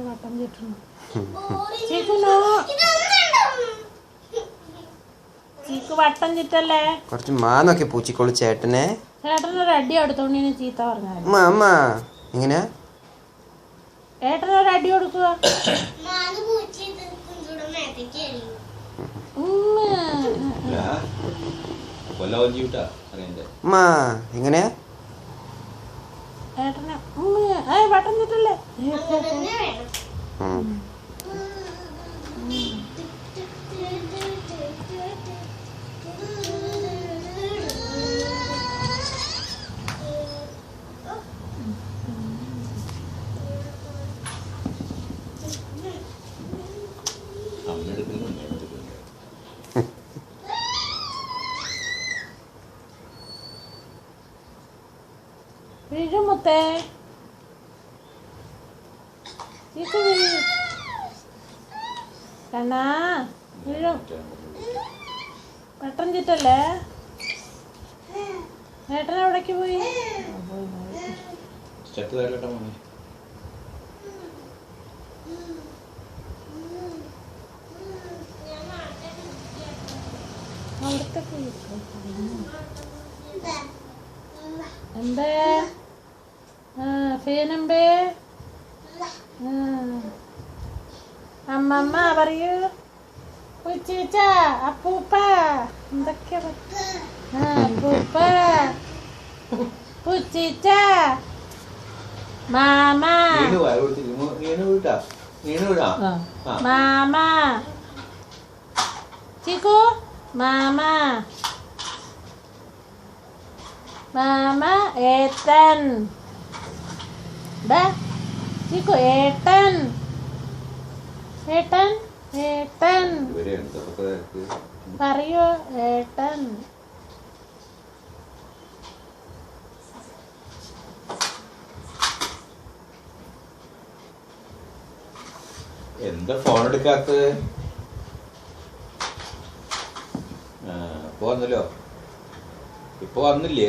വട്ടം ചുറ്റണം. ചീക്കുനോ ചീക്ക് വട്ടം ചുറ്റല്ലേ. കുറച്ച് മാന്നൊക്കെ പൂച്ചിക്കോളൂ ചേട്ടനെ. ചേട്ടനൊരു അടി എടുത്തോണ്ട് ചീത്ത പറഞ്ഞാൽ എങ്ങനെയാ ഏട്ടനൊരു അടി കൊടുക്കുക. എങ്ങനെയാ ഏട്ടനെ വട്ടം ചുറ്റല്ലേ. വീഴുമുത്തേ കണ്ണാ വീഴും. വട്ടം ചുറ്റല്ലേ. ഏട്ടൻ എവിടേക്ക് പോയി? അവിടുത്തെ എമ്പേ ഫേനെമ്പേ അമ്മമ്മ പറയൂ. ഉച്ചീച്ച അപ്പൂപ്പ എന്തൊക്കെയാ അപ്പൂപ്പ ഉച്ചീച്ച മാമ മാമ ചീക്കു മാമ മാമ ഏട്ടൻ ചീക്കു ഏട്ടൻ ഏട്ടൻ ഏട്ടൻ പറയൂ ഏട്ടൻ. എന്താ ഫോൺ എടുക്കാത്തത്? ഇപ്പൊ വന്നല്ലോ. ഇപ്പൊ വന്നില്ലേ?